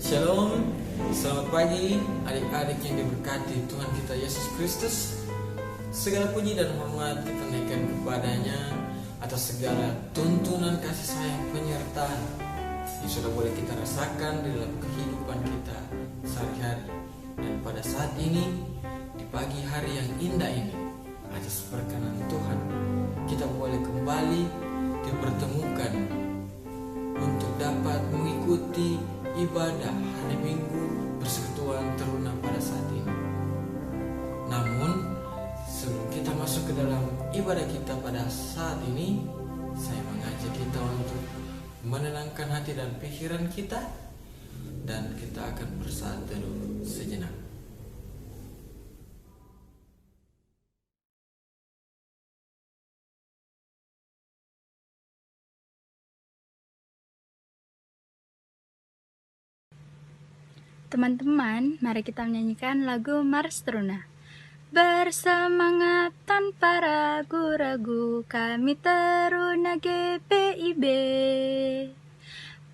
Shalom, selamat pagi adik-adik yang diberkati Tuhan kita Yesus Kristus. Segala puji dan hormat kita naikkan kepadanya atas segala tuntunan kasih sayang penyertaan yang sudah boleh kita rasakan di dalam kehidupan kita sehari-hari. Dan pada saat ini, di pagi hari yang indah ini, atas perkenan Tuhan, kita boleh kembali dipertemukan untuk dapat mengikuti ibadah hari Minggu Persekutuan Teruna pada saat ini. Namun, sebelum kita masuk ke dalam ibadah kita pada saat ini, saya mengajak kita untuk menenangkan hati dan pikiran kita, dan kita akan bersaat teduh sejenak. Teman-teman, mari kita menyanyikan lagu Mars Teruna. Bersemangat tanpa ragu-ragu, kami Teruna GPIB.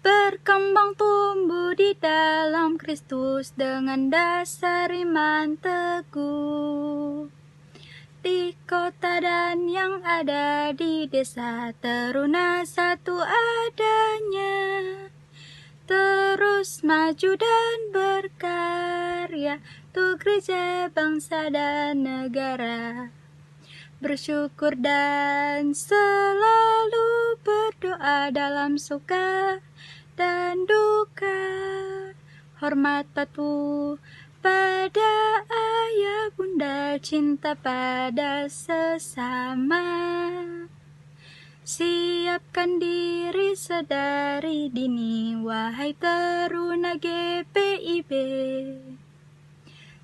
Berkembang tumbuh di dalam Kristus dengan dasar iman teguh. Di kota dan yang ada di desa, Teruna satu adanya. Terus maju dan berkarya untuk gereja, bangsa, dan negara. Bersyukur dan selalu berdoa dalam suka dan duka. Hormat patuh pada ayah bunda, cinta pada sesama. Siapkan diri sedari dini, wahai Teruna GPIB.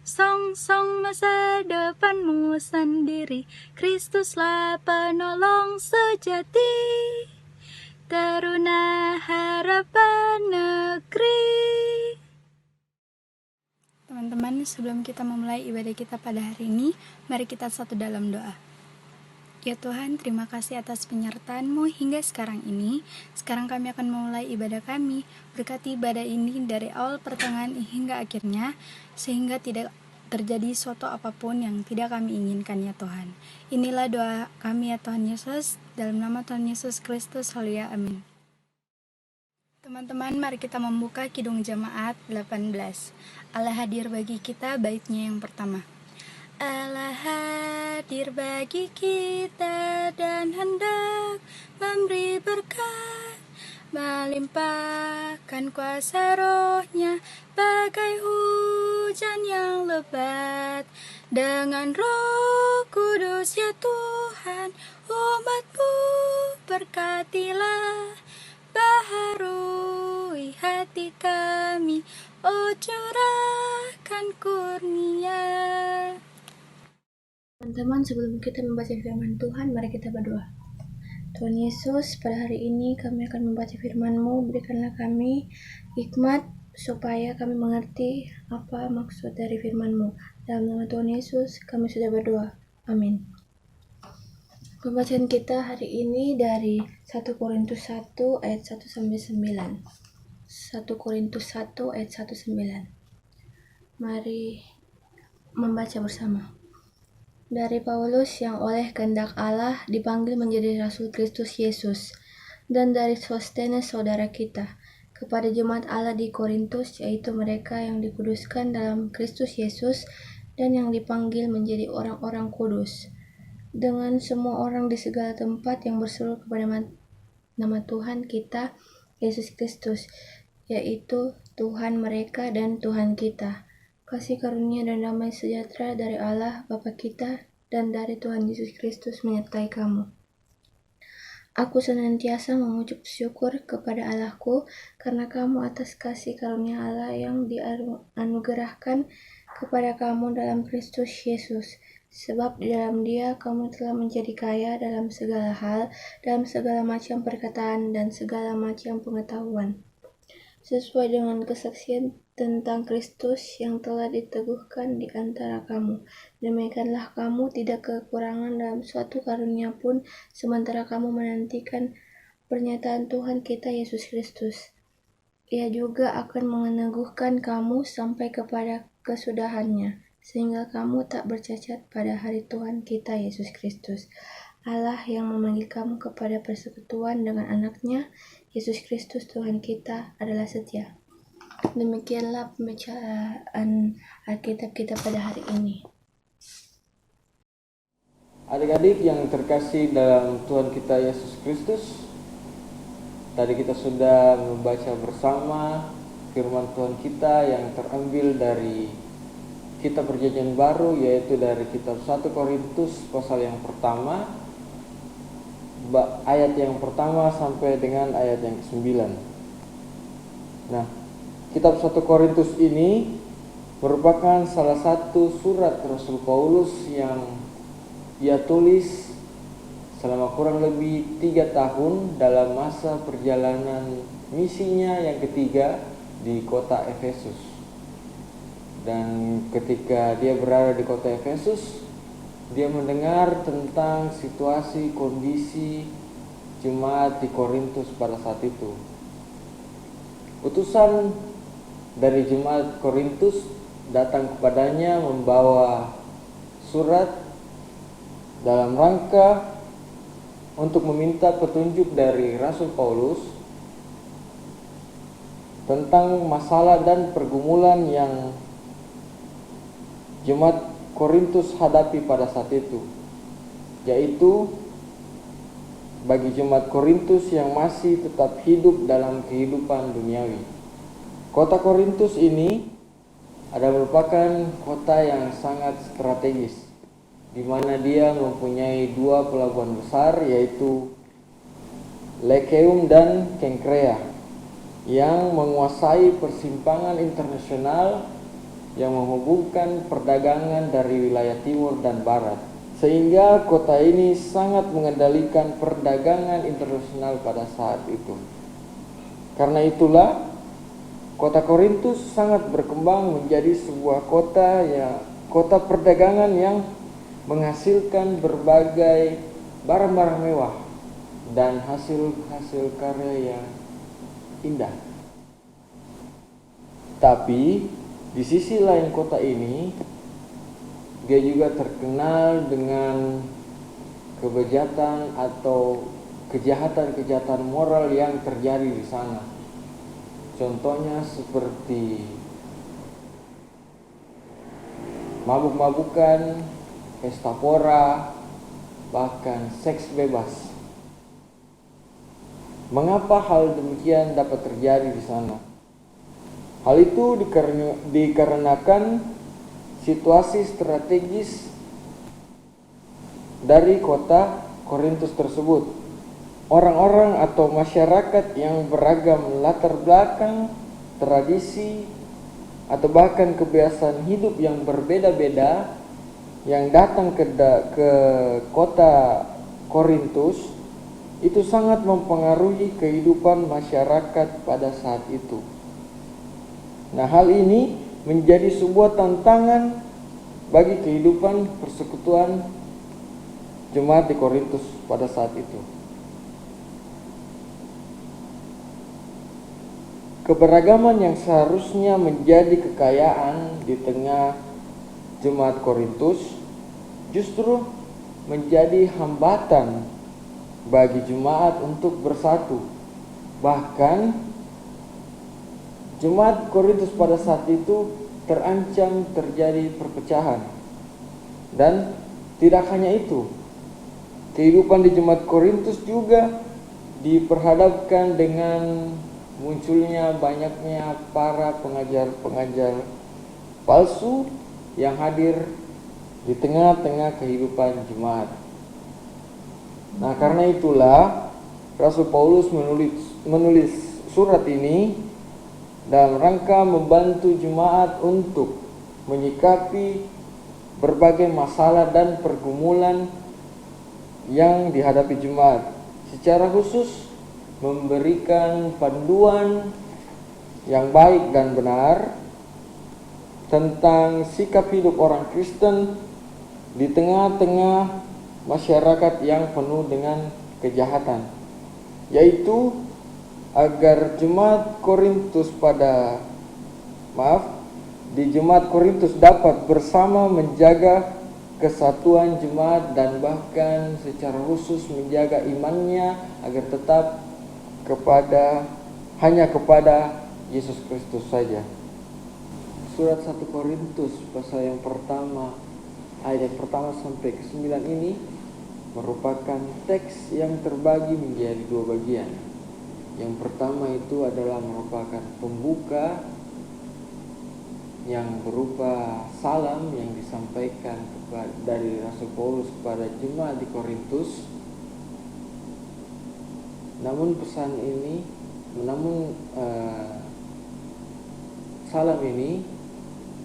Song-song masa depanmu sendiri, Kristuslah penolong sejati. Teruna harapan negeri. Teman-teman, sebelum kita memulai ibadah kita pada hari ini, mari kita satu dalam doa. Ya Tuhan, terima kasih atas penyertaan-Mu hingga sekarang ini. Sekarang kami akan memulai ibadah kami. Berkati ibadah ini dari awal pertengahan hingga akhirnya, sehingga tidak terjadi suatu apapun yang tidak kami inginkan ya Tuhan. Inilah doa kami ya Tuhan Yesus, dalam nama Tuhan Yesus Kristus, haleluya, amin. Teman-teman, mari kita membuka Kidung Jemaat 18. Allah hadir bagi kita, baitnya yang pertama. Allah hadir bagi kita dan hendak memberi berkat, melimpahkan kuasa rohnya bagai hujan yang lebat. Dengan Roh Kudus ya Tuhan, umat-Mu berkatilah, baharui hati kami, oh curahkan kurnia. Teman-teman, sebelum kita membaca firman Tuhan, mari kita berdoa. Tuhan Yesus, pada hari ini kami akan membaca firman-Mu. Berikanlah kami hikmat supaya kami mengerti apa maksud dari firman-Mu. Dalam nama Tuhan Yesus, kami sudah berdoa. Amin. Pembacaan kita hari ini dari 1 Korintus 1 ayat 1-9. 1 Korintus 1 ayat 1-9. Mari membaca bersama. Dari Paulus yang oleh kehendak Allah dipanggil menjadi Rasul Kristus Yesus, dan dari Sostenes saudara kita, kepada jemaat Allah di Korintus, yaitu mereka yang dikuduskan dalam Kristus Yesus dan yang dipanggil menjadi orang-orang kudus, dengan semua orang di segala tempat yang berseru kepada nama Tuhan kita, Yesus Kristus, yaitu Tuhan mereka dan Tuhan kita. Kasih karunia dan damai sejahtera dari Allah Bapa kita dan dari Tuhan Yesus Kristus menyertai kamu. Aku senantiasa mengucap syukur kepada Allahku karena kamu atas kasih karunia Allah yang dianugerahkan kepada kamu dalam Kristus Yesus. Sebab di dalam Dia kamu telah menjadi kaya dalam segala hal, dalam segala macam perkataan dan segala macam pengetahuan, sesuai dengan kesaksian tentang Kristus yang telah diteguhkan di antara kamu. Demikianlah kamu tidak kekurangan dalam suatu karunia pun, sementara kamu menantikan pernyataan Tuhan kita Yesus Kristus. Ia juga akan meneguhkan kamu sampai kepada kesudahannya, sehingga kamu tak bercacat pada hari Tuhan kita Yesus Kristus. Allah yang memanggil kamu kepada persekutuan dengan anaknya, Yesus Kristus Tuhan kita adalah setia. Demikianlah pembacaan Alkitab kita pada hari ini. Adik-adik yang terkasih dalam Tuhan kita Yesus Kristus, tadi kita sudah membaca bersama firman Tuhan kita yang terambil dari kitab Perjanjian Baru, yaitu dari kitab 1 Korintus pasal yang pertama, ayat yang pertama sampai dengan ayat yang ke-9. Nah, kitab 1 Korintus ini merupakan salah satu surat Rasul Paulus yang ia tulis selama kurang lebih 3 tahun dalam masa perjalanan misinya yang ketiga di kota Efesus. Dan ketika dia berada di kota Efesus, dia mendengar tentang situasi kondisi jemaat di Korintus pada saat itu. Utusan dari jemaat Korintus datang kepadanya membawa surat dalam rangka untuk meminta petunjuk dari Rasul Paulus tentang masalah dan pergumulan yang jemaat Korintus hadapi pada saat itu, yaitu bagi jemaat Korintus yang masih tetap hidup dalam kehidupan duniawi. Kota Korintus ini adalah merupakan kota yang sangat strategis, di mana dia mempunyai 2 pelabuhan besar, yaitu Lekeum dan Kenkrea, yang menguasai persimpangan internasional yang menghubungkan perdagangan dari wilayah timur dan barat, sehingga kota ini sangat mengendalikan perdagangan internasional pada saat itu. Karena itulah kota Korintus sangat berkembang menjadi sebuah kota perdagangan yang menghasilkan berbagai barang-barang mewah dan hasil-hasil karya yang indah. Tapi di sisi lain kota ini, dia juga terkenal dengan kebejatan atau kejahatan-kejahatan moral yang terjadi di sana. Contohnya seperti mabuk-mabukan, pesta pora, bahkan seks bebas. Mengapa hal demikian dapat terjadi di sana? Hal itu dikarenakan situasi strategis dari kota Korintus tersebut. Orang-orang atau masyarakat yang beragam latar belakang, tradisi, atau bahkan kebiasaan hidup yang berbeda-beda yang datang ke kota Korintus itu sangat mempengaruhi kehidupan masyarakat pada saat itu. Nah, hal ini menjadi sebuah tantangan bagi kehidupan persekutuan jemaat di Korintus pada saat itu. Keberagaman yang seharusnya menjadi kekayaan di tengah jemaat Korintus justru menjadi hambatan bagi jemaat untuk bersatu. Bahkan jemaat Korintus pada saat itu terancam terjadi perpecahan. Dan tidak hanya itu, kehidupan di jemaat Korintus juga diperhadapkan dengan munculnya banyaknya para pengajar-pengajar palsu yang hadir di tengah-tengah kehidupan jemaat. Nah, karena itulah Rasul Paulus menulis surat ini dalam rangka membantu jemaat untuk menyikapi berbagai masalah dan pergumulan yang dihadapi jemaat. Secara khusus memberikan panduan yang baik dan benar tentang sikap hidup orang Kristen di tengah-tengah masyarakat yang penuh dengan kejahatan, yaitu agar di jemaat Korintus dapat bersama menjaga kesatuan jemaat dan bahkan secara khusus menjaga imannya agar tetap hanya kepada Yesus Kristus saja. Surat 1 Korintus pasal yang pertama, ayat yang pertama sampai ke-9 ini merupakan teks yang terbagi menjadi dua bagian. Yang pertama itu adalah merupakan pembuka yang berupa salam yang disampaikan dari Rasul Paulus kepada jemaat di Korintus. Namun salam ini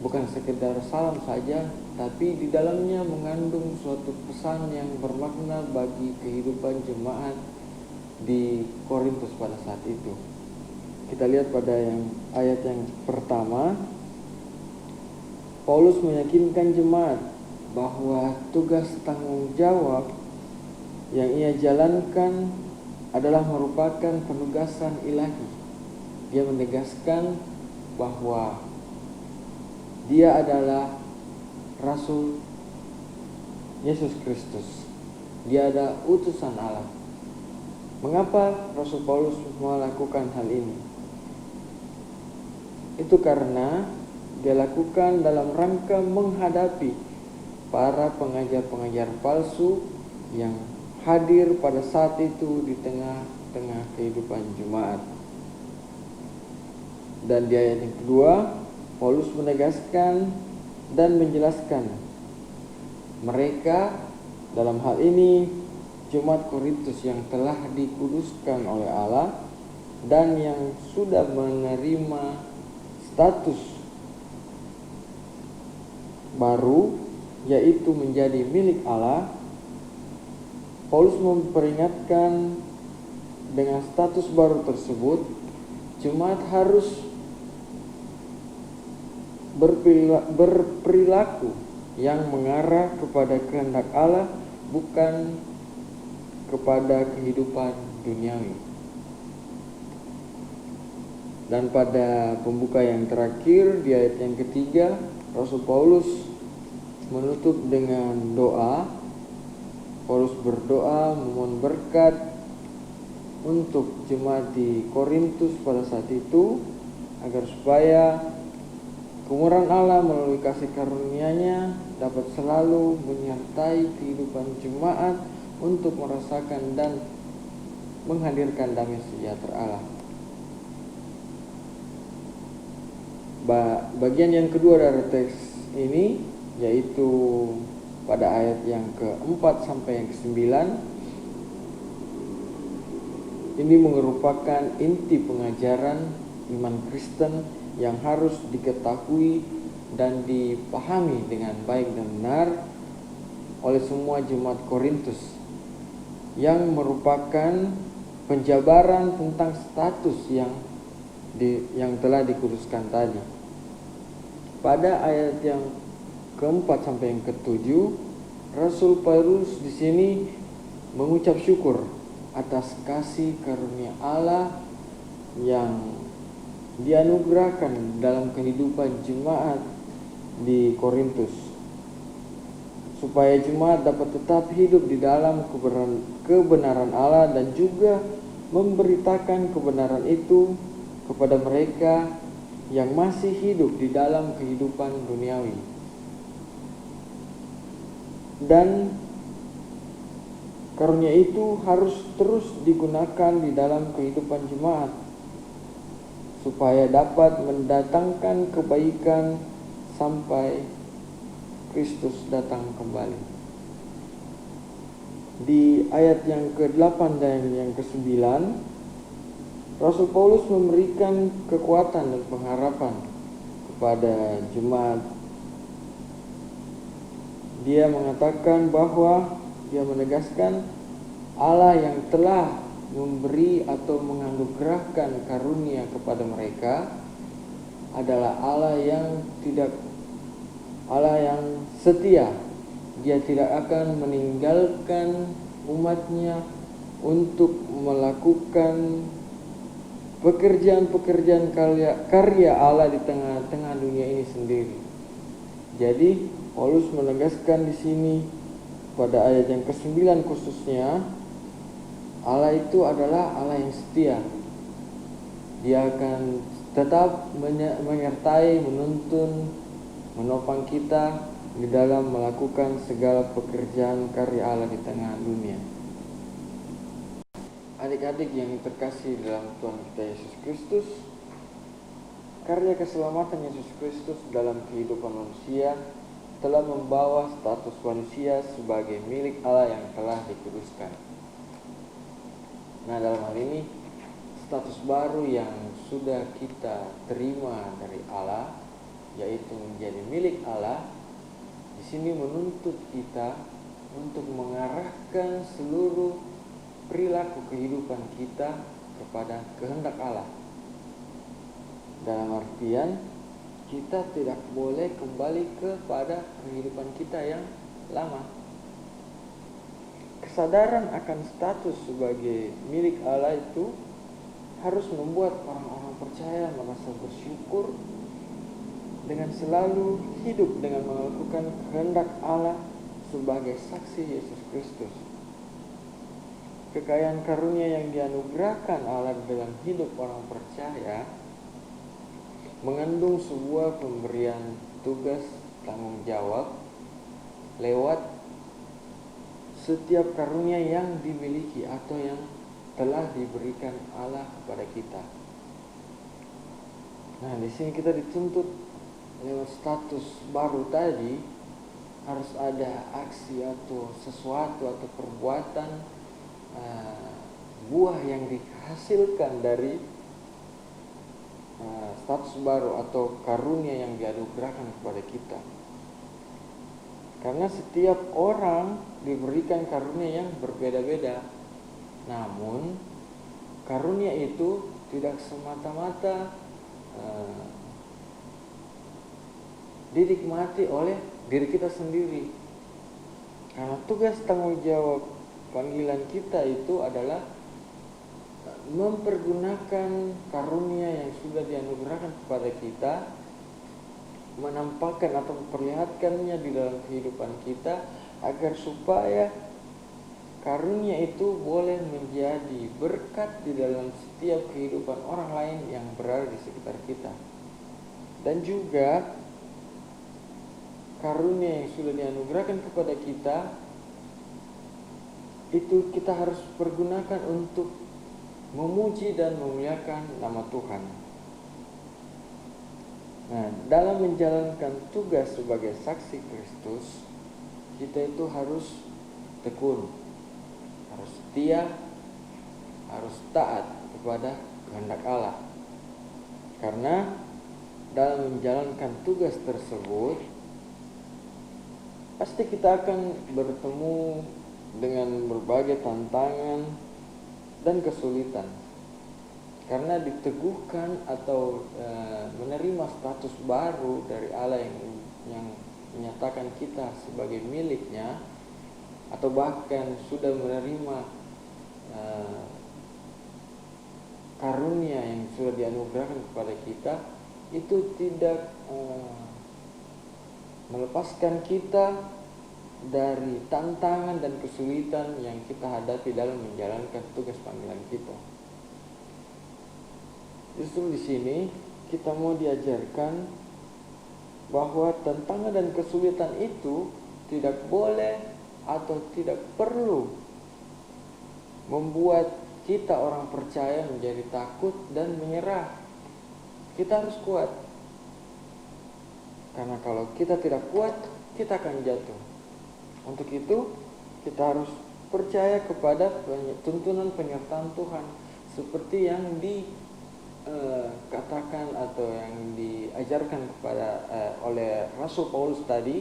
bukan sekedar salam saja, tapi di dalamnya mengandung suatu pesan yang bermakna bagi kehidupan jemaat di Korintus pada saat itu. Kita lihat pada ayat yang pertama, Paulus meyakinkan jemaat bahwa tugas tanggung jawab yang ia jalankan adalah merupakan penugasan ilahi. Dia menegaskan bahwa dia adalah Rasul Yesus Kristus. Dia adalah utusan Allah. Mengapa Rasul Paulus melakukan hal ini? Itu karena dia lakukan dalam rangka menghadapi para pengajar-pengajar palsu yang hadir pada saat itu di tengah-tengah kehidupan jemaat. Dan di ayat yang kedua, Paulus menegaskan dan menjelaskan mereka, dalam hal ini jemaat Korintus yang telah dikuduskan oleh Allah dan yang sudah menerima status baru, yaitu menjadi milik Allah. Paulus memperingatkan dengan status baru tersebut, jemaat harus berperilaku yang mengarah kepada kehendak Allah, bukan kepada kehidupan duniawi. Dan pada pembuka yang terakhir di ayat yang ketiga, Rasul Paulus menutup dengan doa. Paulus berdoa memohon berkat untuk jemaat di Korintus pada saat itu, agar supaya kemurahan Allah melalui kasih karunia-Nya dapat selalu menyertai kehidupan jemaat untuk merasakan dan menghadirkan damai sejahtera Allah. Bagian yang kedua dari teks ini, yaitu pada ayat yang ke-4 sampai yang ke-9, ini merupakan inti pengajaran iman Kristen yang harus diketahui dan dipahami dengan baik dan benar oleh semua jemaat Korintus, yang merupakan penjabaran tentang status yang telah dikuduskan tadi. Pada ayat yang ke-4 sampai yang ke-7, Rasul Paulus di sini mengucap syukur atas kasih karunia Allah yang dianugerahkan dalam kehidupan jemaat di Korintus, supaya jemaat dapat tetap hidup di dalam kebenaran Allah dan juga memberitakan kebenaran itu kepada mereka yang masih hidup di dalam kehidupan duniawi. Dan karunia itu harus terus digunakan di dalam kehidupan jemaat supaya dapat mendatangkan kebaikan sampai Kristus datang kembali. Di ayat yang ke-8 dan yang ke-9, Rasul Paulus memberikan kekuatan dan pengharapan kepada jemaat. Dia mengatakan bahwa dia menegaskan Allah yang telah memberi atau menganugerahkan karunia kepada mereka adalah Allah yang setia. Dia tidak akan meninggalkan umatnya untuk melakukan pekerjaan-pekerjaan karya Allah di tengah-tengah dunia ini sendiri. Jadi Paulus menegaskan di sini pada ayat yang ke-9 khususnya, Allah itu adalah Allah yang setia. Dia akan tetap menyertai, menuntun, menopang kita di dalam melakukan segala pekerjaan karya Allah di tengah dunia. Adik-adik yang terkasih dalam Tuhan kita Yesus Kristus, karya keselamatan Yesus Kristus dalam kehidupan manusia telah membawa status manusia sebagai milik Allah yang telah dikuduskan. Nah, dalam hal ini status baru yang sudah kita terima dari Allah, yaitu menjadi milik Allah, di sini menuntut kita untuk mengarahkan seluruh perilaku kehidupan kita kepada kehendak Allah. Dalam artian kita tidak boleh kembali kepada kehidupan kita yang lama. Kesadaran akan status sebagai milik Allah itu harus membuat orang-orang percaya merasa bersyukur dengan selalu hidup dengan melakukan kehendak Allah sebagai saksi Yesus Kristus. Kekayaan karunia yang dianugerahkan Allah dalam hidup orang percaya mengandung sebuah pemberian tugas tanggung jawab lewat setiap karunia yang dimiliki atau yang telah diberikan Allah kepada kita. Nah, di sini kita dituntut lewat status baru tadi harus ada aksi atau sesuatu atau perbuatan, buah yang dihasilkan dari status baru atau karunia yang dianugerahkan kepada kita. Karena setiap orang diberikan karunia yang berbeda-beda. Namun karunia itu tidak semata-mata dinikmati oleh diri kita sendiri. Karena tugas tanggung jawab panggilan kita itu adalah mempergunakan karunia yang sudah dianugerahkan kepada kita, menampakkan atau memperlihatkannya di dalam kehidupan kita agar supaya karunia itu boleh menjadi berkat di dalam setiap kehidupan orang lain yang berada di sekitar kita. Dan juga karunia yang sudah dianugerahkan kepada kita itu kita harus pergunakan untuk memuji dan memuliakan nama Tuhan. Nah, dalam menjalankan tugas sebagai saksi Kristus, kita itu harus tekun, harus setia, harus taat kepada kehendak Allah. Karena dalam menjalankan tugas tersebut, pasti kita akan bertemu dengan berbagai tantangan dan kesulitan. Karena diteguhkan atau menerima status baru dari Allah yang menyatakan kita sebagai miliknya, atau bahkan sudah menerima karunia yang sudah dianugerahkan kepada kita, itu tidak melepaskan kita dari tantangan dan kesulitan yang kita hadapi dalam menjalankan tugas panggilan kita. Justru di sini kita mau diajarkan bahwa tantangan dan kesulitan itu tidak boleh atau tidak perlu membuat kita orang percaya menjadi takut dan menyerah. Kita harus kuat. Karena kalau kita tidak kuat, kita akan jatuh. Untuk itu kita harus percaya kepada tuntunan penyertaan Tuhan seperti yang dikatakan atau yang diajarkan kepada oleh Rasul Paulus tadi,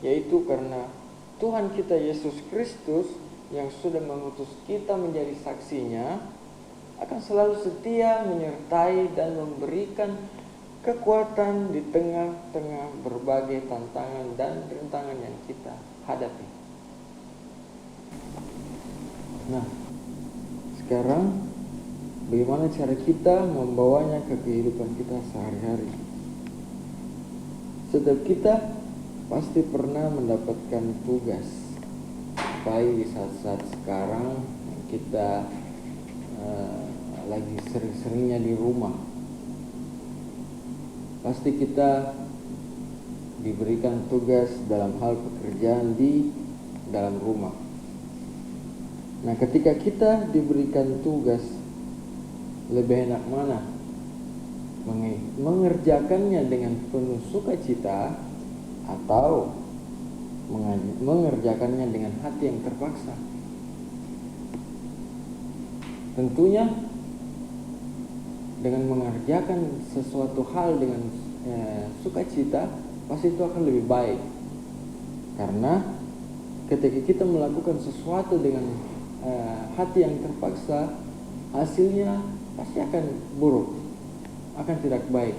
yaitu karena Tuhan kita Yesus Kristus yang sudah mengutus kita menjadi saksinya akan selalu setia menyertai dan memberikan kekuatan di tengah-tengah berbagai tantangan dan rintangan yang kita hadapi. Nah, sekarang bagaimana cara kita membawanya ke kehidupan kita sehari-hari. Setiap kita pasti pernah mendapatkan tugas, baik di saat-saat sekarang kita lagi sering-seringnya di rumah. Pasti kita diberikan tugas dalam hal pekerjaan di dalam rumah. Nah, ketika kita diberikan tugas, lebih enak mana? Mengerjakannya dengan penuh sukacita atau mengerjakannya dengan hati yang terpaksa? Tentunya dengan mengerjakan sesuatu hal dengan sukacita, pasti itu akan lebih baik. Karena ketika kita melakukan sesuatu dengan hati yang terpaksa, hasilnya pasti akan buruk, akan tidak baik,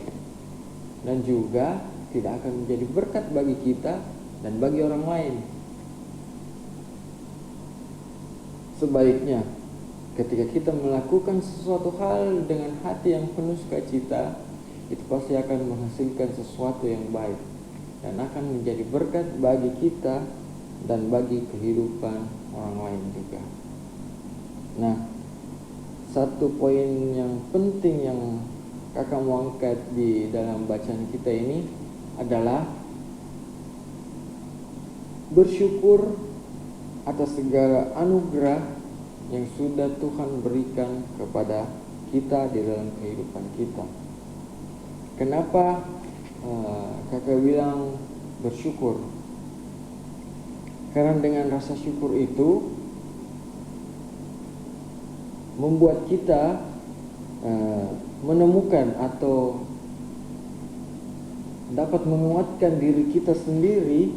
dan juga tidak akan menjadi berkat bagi kita dan bagi orang lain. Sebaliknya, ketika kita melakukan sesuatu hal dengan hati yang penuh sukacita, itu pasti akan menghasilkan sesuatu yang baik dan akan menjadi berkat bagi kita dan bagi kehidupan orang lain juga. Nah, satu poin yang penting yang kakak mau angkat di dalam bacaan kita ini adalah bersyukur atas segala anugerah yang sudah Tuhan berikan kepada kita di dalam kehidupan kita. Kenapa kakak bilang bersyukur? Karena dengan rasa syukur itu membuat kita menemukan atau dapat menguatkan diri kita sendiri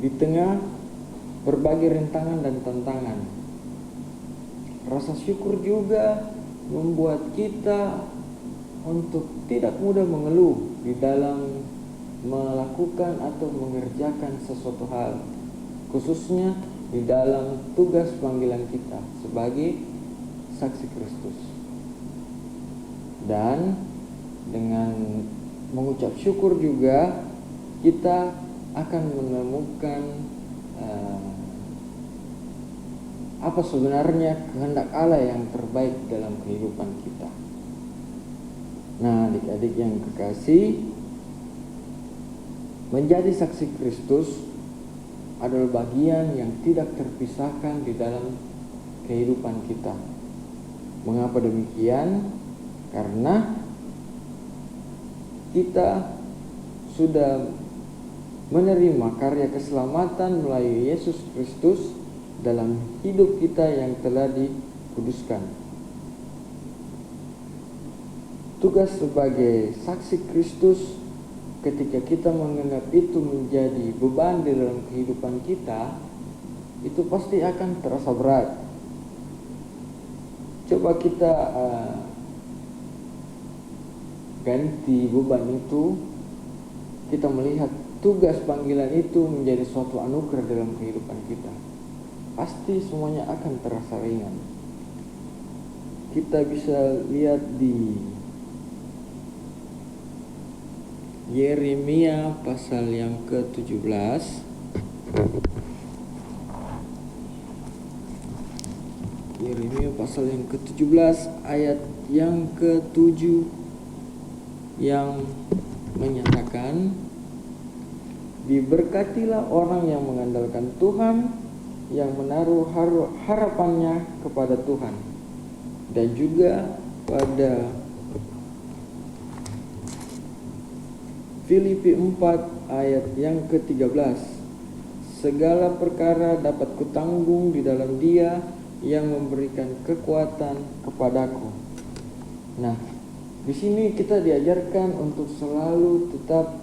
di tengah berbagai rintangan dan tantangan. Rasa syukur juga membuat kita untuk tidak mudah mengeluh di dalam melakukan atau mengerjakan sesuatu hal, khususnya di dalam tugas panggilan kita sebagai saksi Kristus. Dan dengan mengucap syukur juga kita akan menemukan apa sebenarnya kehendak Allah yang terbaik dalam kehidupan kita. Nah, adik-adik yang kekasih, menjadi saksi Kristus adalah bagian yang tidak terpisahkan di dalam kehidupan kita. Mengapa demikian? Karena kita sudah menerima karya keselamatan melalui Yesus Kristus dalam hidup kita yang telah dikuduskan. Tugas sebagai saksi Kristus, ketika kita menganggap itu menjadi beban di dalam kehidupan kita, itu pasti akan terasa berat. Coba kita ganti beban itu, kita melihat tugas panggilan itu menjadi suatu anugerah dalam kehidupan kita. Pasti semuanya akan terasa ringan. Kita bisa lihat di Yeremia pasal yang ke-17. Yeremia pasal yang ke-17 ayat yang ke-7 yang menyatakan, diberkatilah orang yang mengandalkan Tuhan, yang menaruh harapannya kepada Tuhan. Dan juga pada Filipi 4 ayat yang ke-13, segala perkara dapat kutanggung di dalam Dia yang memberikan kekuatan kepadaku. Nah, di sini kita diajarkan untuk selalu tetap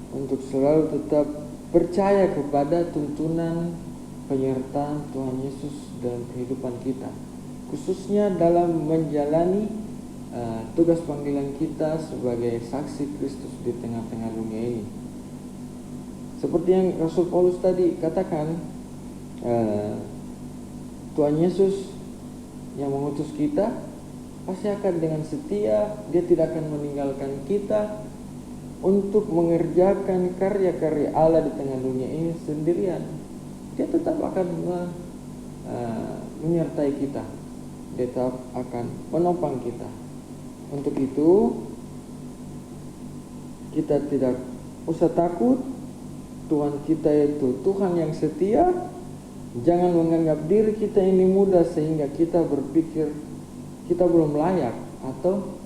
untuk selalu tetap percaya kepada tuntunan penyertaan Tuhan Yesus dalam kehidupan kita, khususnya dalam menjalani tugas panggilan kita sebagai saksi Kristus di tengah-tengah dunia ini. Seperti yang Rasul Paulus tadi katakan, Tuhan Yesus yang mengutus kita pasti akan dengan setia, dia tidak akan meninggalkan kita untuk mengerjakan karya-karya Allah di tengah dunia ini sendirian. Dia tetap akan menyertai kita, dia tetap akan menopang kita. Untuk itu kita tidak usah takut. Tuhan kita itu Tuhan yang setia. Jangan menganggap diri kita ini mudah sehingga kita berpikir kita belum layak atau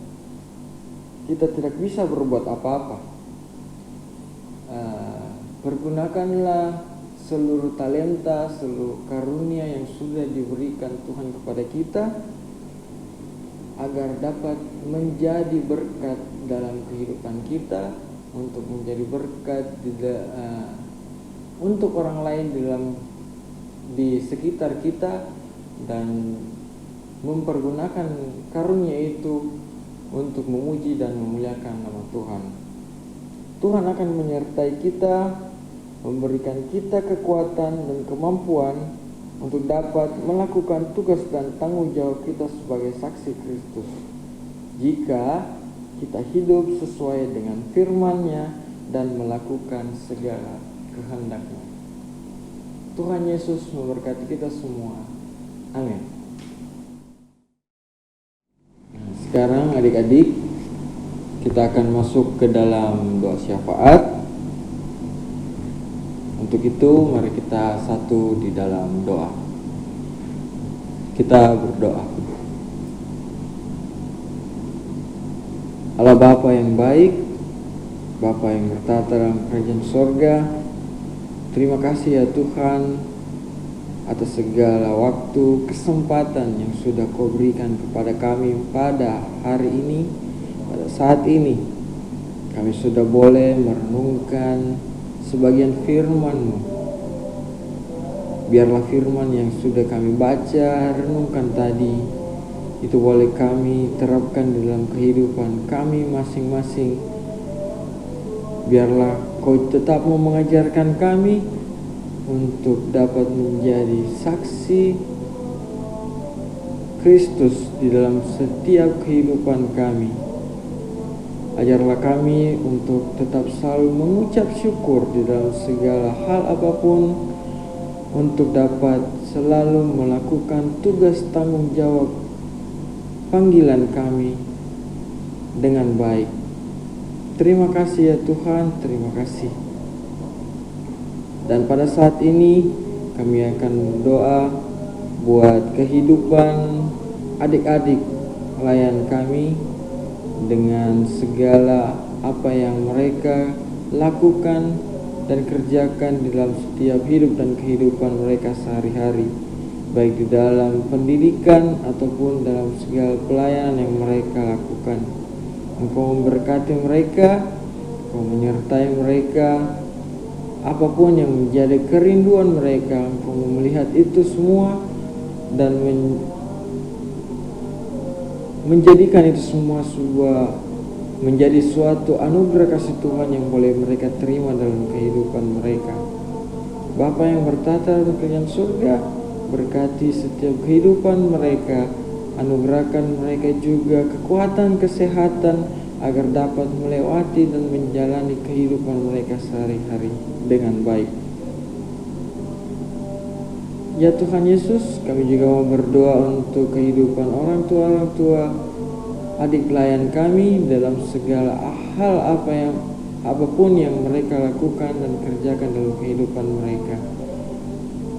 kita tidak bisa berbuat apa-apa. Pergunakanlah seluruh talenta, seluruh karunia yang sudah diberikan Tuhan kepada kita agar dapat menjadi berkat dalam kehidupan kita, untuk menjadi berkat untuk orang lain di sekitar kita, dan mempergunakan karunia itu untuk memuji dan memuliakan nama Tuhan. Tuhan akan menyertai kita, memberikan kita kekuatan dan kemampuan untuk dapat melakukan tugas dan tanggung jawab kita sebagai saksi Kristus. Jika kita hidup sesuai dengan firman-Nya dan melakukan segala kehendak-Nya. Tuhan Yesus memberkati kita semua. Amin. Sekarang adik-adik, kita akan masuk ke dalam doa syafaat. Untuk itu mari kita satu di dalam doa. Kita berdoa. Allah Bapa yang baik, Bapa yang bertata dalam kerajaan sorga, terima kasih ya Tuhan atas segala waktu, kesempatan yang sudah Kau berikan kepada kami pada hari ini, pada saat ini. Kami sudah boleh merenungkan sebagian firman-Mu. Biarlah firman yang sudah kami baca, renungkan tadi, itu boleh kami terapkan di dalam kehidupan kami masing-masing. Biarlah Kau tetap mau mengajarkan kami untuk dapat menjadi saksi Kristus di dalam setiap kehidupan kami. Ajarlah kami untuk tetap selalu mengucap syukur di dalam segala hal apapun, untuk dapat selalu melakukan tugas tanggung jawab panggilan kami dengan baik. Terima kasih ya Tuhan, terima kasih. Dan pada saat ini kami akan berdoa buat kehidupan adik-adik pelayan kami, dengan segala apa yang mereka lakukan dan kerjakan di dalam setiap hidup dan kehidupan mereka sehari-hari, baik di dalam pendidikan ataupun dalam segala pelayanan yang mereka lakukan. Engkau memberkati mereka, Engkau menyertai mereka, apapun yang menjadi kerinduan mereka, Engkau melihat itu semua dan menjadikan itu semua menjadi suatu anugerah kasih Tuhan yang boleh mereka terima dalam kehidupan mereka. Bapa yang bertata di kerajaan surga, berkati setiap kehidupan mereka, anugerahkan mereka juga kekuatan, kesehatan, agar dapat melewati dan menjalani kehidupan mereka sehari-hari dengan baik. Ya Tuhan Yesus, kami juga mau berdoa untuk kehidupan orang tua adik pelayan kami dalam segala hal apapun yang mereka lakukan dan kerjakan dalam kehidupan mereka.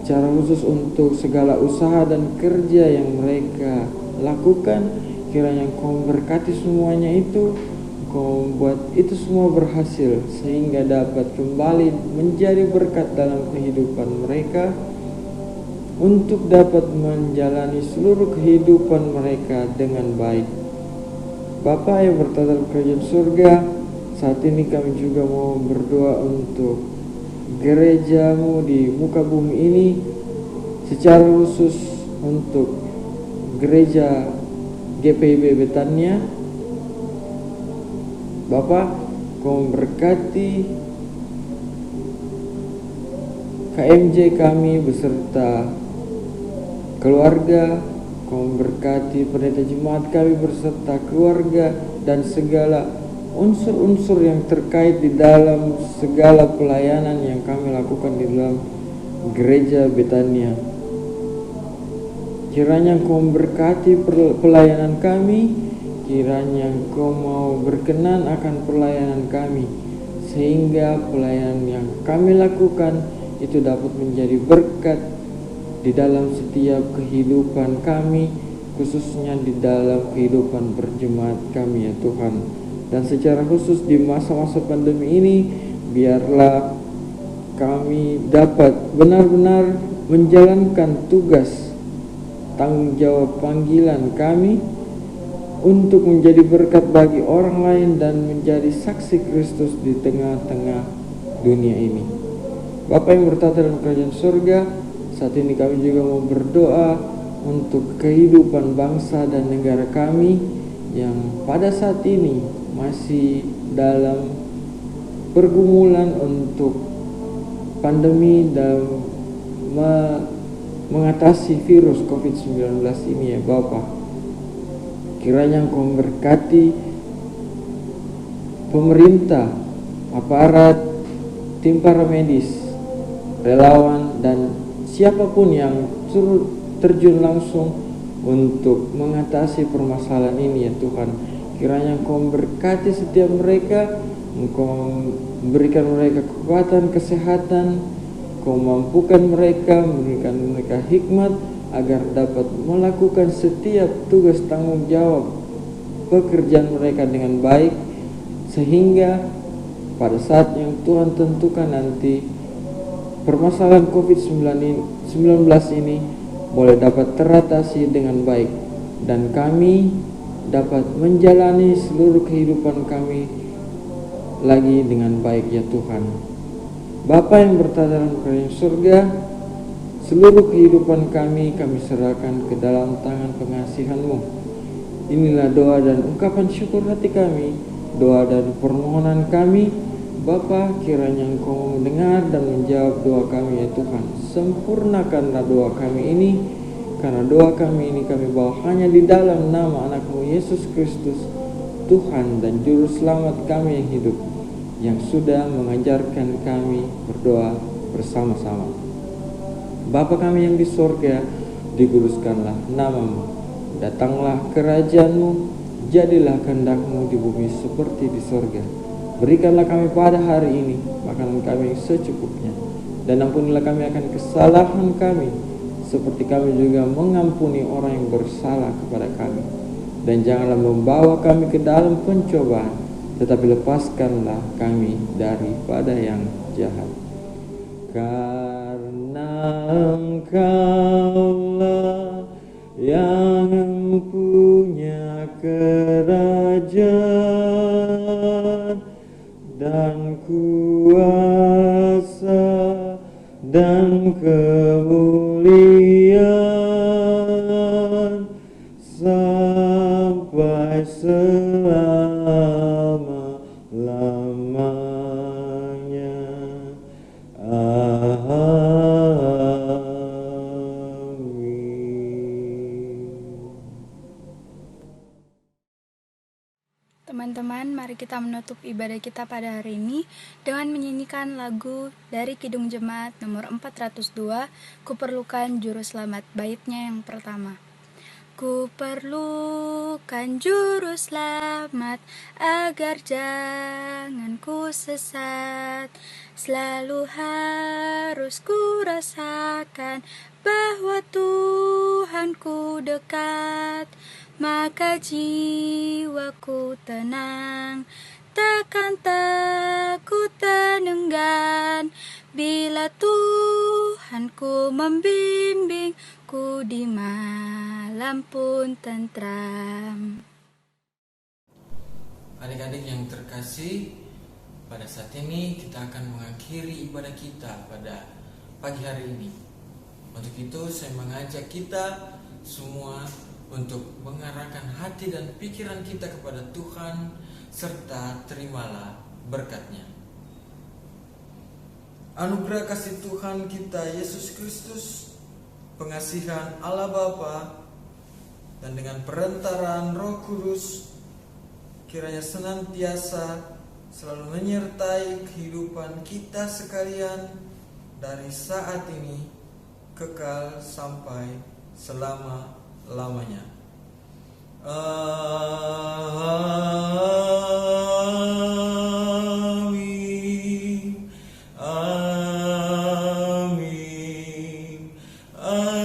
Secara khusus untuk segala usaha dan kerja yang mereka lakukan, kiranya Kau memberkati semuanya itu, Kau membuat itu semua berhasil sehingga dapat kembali menjadi berkat dalam kehidupan mereka, untuk dapat menjalani seluruh kehidupan mereka dengan baik. Bapa yang bertata di kerajaan surga, saat ini kami juga mau berdoa untuk gereja-Mu di muka bumi ini, secara khusus untuk gereja GPIB Betania. Bapa, Kau memberkati KMJ kami beserta keluarga. Kau memberkati pendeta jemaat kami beserta keluarga dan segala unsur-unsur yang terkait di dalam segala pelayanan yang kami lakukan di dalam gereja Betania. Kiranya Engkau memberkati pelayanan kami, kiranya Engkau mau berkenan akan pelayanan kami, sehingga pelayanan yang kami lakukan itu dapat menjadi berkat di dalam setiap kehidupan kami, khususnya di dalam kehidupan berjemaat kami ya Tuhan. Dan secara khusus di masa-masa pandemi ini, biarlah kami dapat benar-benar menjalankan tugas tanggung jawab panggilan kami untuk menjadi berkat bagi orang lain dan menjadi saksi Kristus di tengah-tengah dunia ini. Bapa yang bertata dalam kerajaan surga, saat ini kami juga mau berdoa untuk kehidupan bangsa dan negara kami yang pada saat ini masih dalam pergumulan untuk pandemi dan mengatasi virus COVID-19 ini ya Bapa. Kiranya Engkau memberkati pemerintah, aparat, tim paramedis, relawan, dan siapapun yang terjun langsung untuk mengatasi permasalahan ini ya Tuhan. Kiranya Engkau memberkati setiap mereka, Engkau memberikan mereka kekuatan, kesehatan, Kau mampukan mereka, memberikan mereka hikmat agar dapat melakukan setiap tugas tanggung jawab pekerjaan mereka dengan baik, sehingga pada saat yang Tuhan tentukan nanti permasalahan COVID-19 ini boleh dapat teratasi dengan baik, dan kami dapat menjalani seluruh kehidupan kami lagi dengan baik ya Tuhan. Bapa yang bertata dalam kerajaan surga, seluruh kehidupan kami serahkan ke dalam tangan pengasihan-Mu. Inilah doa dan ungkapan syukur hati kami, doa dan permohonan kami. Bapa, kiranya Engkau mendengar dan menjawab doa kami ya Tuhan. Sempurnakanlah doa kami ini, karena doa kami ini kami bawa hanya di dalam nama anak-Mu Yesus Kristus, Tuhan dan Juru Selamat kami yang hidup, yang sudah mengajarkan kami berdoa bersama-sama. Bapa kami yang di sorga, dikuduskanlah nama-Mu, datanglah kerajaan-Mu, jadilah kehendak-Mu di bumi seperti di sorga. Berikanlah kami pada hari ini makanan kami yang secukupnya, dan ampunilah kami akan kesalahan kami, seperti kami juga mengampuni orang yang bersalah kepada kami. Dan janganlah membawa kami ke dalam pencobaan, tetapi lepaskanlah kami daripada yang jahat. Karena Engkaulah yang punya kerajaan dan kuasa dan kemuliaan sampai selama-lamanya. Teman-teman, mari kita menutup ibadah kita pada hari ini dengan menyanyikan lagu dari Kidung Jemaat nomor 402, Kuperlukan Juru Selamat, baitnya yang pertama. Kuperlukan juru selamat agar jangan ku sesat. Selalu harus ku rasakan bahwa Tuhanku dekat. Maka jiwaku tenang, takkan takut dan enggan bila Tuhanku membimbingku di malam pun tentram. Adik-adik yang terkasih, pada saat ini kita akan mengakhiri ibadah kita pada pagi hari ini. Untuk itu saya mengajak kita semua untuk mengarahkan hati dan pikiran kita kepada Tuhan, serta terimalah berkat-Nya. anugerah kasih Tuhan kita Yesus Kristus, pengasihan Allah Bapa, dan dengan perantaraan Roh Kudus, kiranya senantiasa selalu menyertai kehidupan kita sekalian dari saat ini kekal sampai selama-lamanya. Amin. Amin. Amin.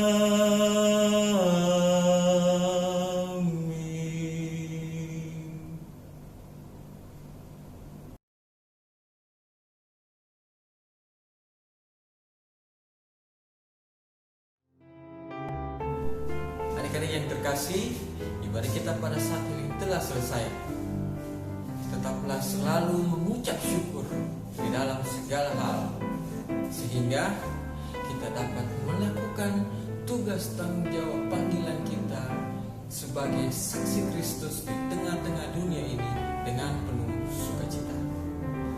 Adik-adik yang terkasih, ibadah kita pada saat ini telah selesai. Tetaplah selalu mengucap syukur di dalam segala hal, sehingga kita dapat melakukan tugas tanggung jawab panggilan kita sebagai saksi Kristus di tengah-tengah dunia ini dengan penuh sukacita.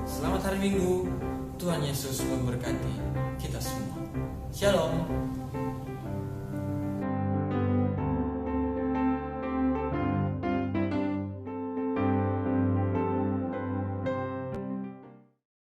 Selamat hari Minggu, Tuhan Yesus memberkati kita semua. Shalom.